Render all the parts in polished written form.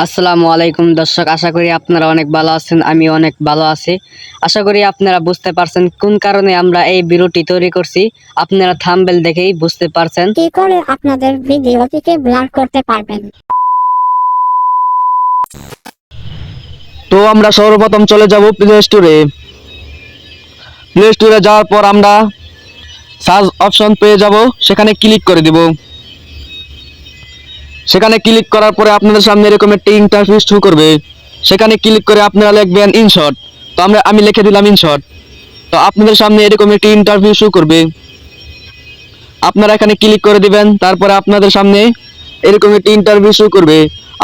আসসালামু আলাইকুম দর্শক, আশা করি আপনারা অনেক ভালো আছেন। আমি অনেক ভালো আছি। আশা করি আপনারা বুঝতে পারছেন কোন কারণে আমরা এই ভিডিওটি তৈরি করছি। আপনারা থাম্বনেল দেখেই বুঝতে পারছেন কি করে আপনাদের ভিডিওটিকে ব্লার করতে পারবেন। তো আমরা সর্বপ্রথম চলে যাব প্লে স্টোরে। প্লে স্টোরে যাওয়ার পর আমরা সার্চ অপশন পেয়ে যাব, সেখানে ক্লিক করে দিব। সেখানে ক্লিক করার পরে আপনাদের সামনে এরকম একটা ইন্টারফেস শো করবে। সেখানে ক্লিক করে আপনারা লিখবেন ইনশট। তো আমি লিখে দিলাম ইনশট। তো আপনাদের সামনে এরকম একটি ইন্টারফেস শো করবে। আপনারা এখানে ক্লিক করে দিবেন। তারপরে আপনাদের সামনে এরকম একটি ইন্টারভিউ শো করবে।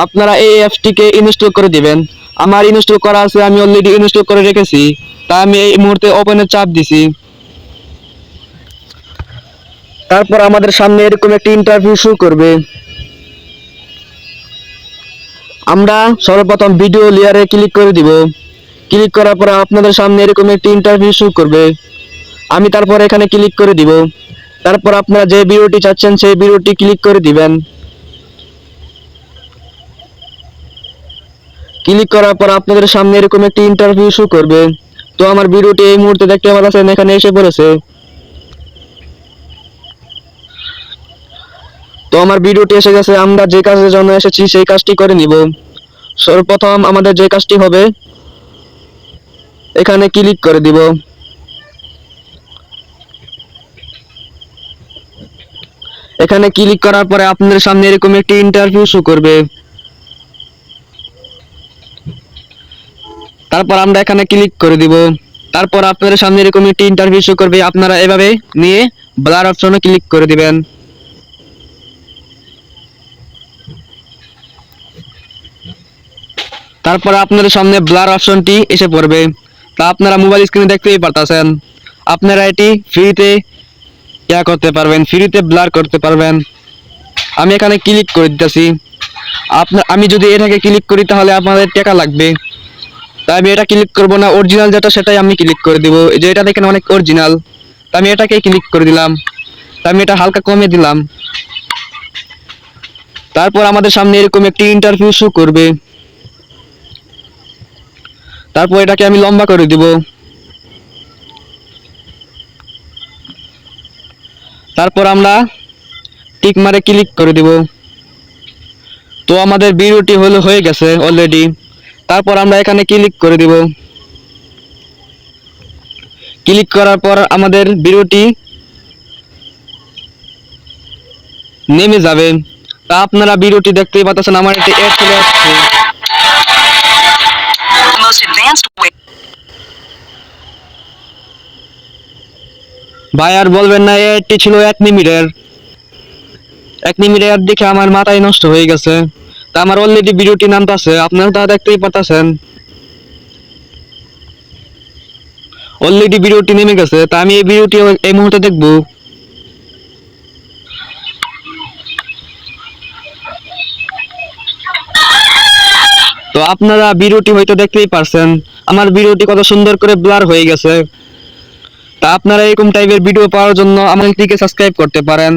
আপনারা এই অ্যাপসটিকে ইনস্টল করে দিবেন। আমার ইনস্টল করা আছে, আমি অলরেডি ইনস্টল করে রেখেছি। তাই আমি এই মুহূর্তে ওপেনের চাপ দিছি। তারপর আমাদের সামনে এরকম একটি ইন্টারভিউ শো করবে। আমরা সর্বপ্রথম ভিডিও লেয়ারে ক্লিক করে দিব। ক্লিক করার পর আপনাদের সামনে এরকম একটি ইন্টারভিউ শো করবে। আমি তারপর এখানে ক্লিক করে দিব। তারপর আপনারা যে ভিডিওটি চাচ্ছেন সেই ভিডিওটি ক্লিক করে দিবেন। ক্লিক করার পর আপনাদের সামনে এরকম একটি ইন্টারভিউ শো করবে। তো আমার ভিডিওটি এই মুহূর্তে দেখতে পাচ্ছেন এখানে এসে পড়েছে। তো আমার ভিডিওটি এসে গেছে। আমরা যে কাজের জন্য এসেছি সেই কাজটি করে নিব। সর্বপ্রথম আমাদের যে কাজটি হবে, এখানে ক্লিক করে দিব। এখানে ক্লিক করার পরে আপনাদের সামনে এরকম একটি ইন্টারভিউ শো করবে। তারপর আমরা এখানে ক্লিক করে দিব। তারপর আপনাদের সামনে এরকম একটি ইন্টারভিউ শো করবে। আপনারা এভাবে নিয়ে ব্লার অপশনে ক্লিক করে দিবেন। তারপর আপনাদের সামনে ব্লার অপশনটি এসে পড়বে। তা আপনারা মোবাইল স্ক্রিনে দেখতেই পারতেছেন। আপনারা এটি ফ্রিতে করতে পারবেন, ফ্রিতে ব্লার করতে পারবেন। আমি এখানে ক্লিক করে দিতেছি। আমি যদি এটাকে ক্লিক করি তাহলে আপনাদের টাকা লাগবে। তাই আমি এটা ক্লিক করব না, অরিজিনাল যেটা সেটাই আমি ক্লিক করে দিব। এই যে এটা দেখেন অনেক অরিজিনাল, তাই আমি এটাকেই ক্লিক করে দিলাম। তাই আমি এটা হালকা কমিয়ে দিলাম। তারপর আমাদের সামনে এরকম একটি ইন্টারভিউ শো করবে। তারপর এটাকে আমি লম্বা করে দিব। তারপর আমরা টিক মারে ক্লিক করে দিব। তো আমাদের ভিডিওটি হয়ে গেছে অলরেডি। তারপর আমরা এখানে ক্লিক করে দিব। ক্লিক করার পর আমাদের ভিডিওটি নেমে যাবে। তা আপনারা ভিডিওটি দেখতেই পাচ্ছেন, আমার একটি অ্যাড চলে আসছে। ভাই আর বলবেন না, এটি ছিল 1 মিনিটের। 1 মিনিটের দেখে আমার মাথায় নষ্ট হয়ে গেছে। তা আমার অলরেডি ভিডিওটি নামতেছে, আপনারা তা দেখতেই পাচ্ছেন। অলরেডি ভিডিওটি নেমে গেছে। তা আমি এই ভিডিওটি এই মুহূর্তে দেখব। তো আপনারা ভিডিওটি হয়তো দেখতেই পারছেন, আমার ভিডিওটি কত সুন্দর করে ব্লার হয়ে গেছে। তা আপনারা এরকম টাইপের ভিডিও পাওয়ার জন্য আমাদেরকে সাবস্ক্রাইব করতে পারেন।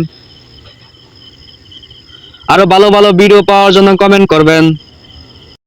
আরো ভালো ভালো ভিডিও পাওয়ার জন্য কমেন্ট করবেন।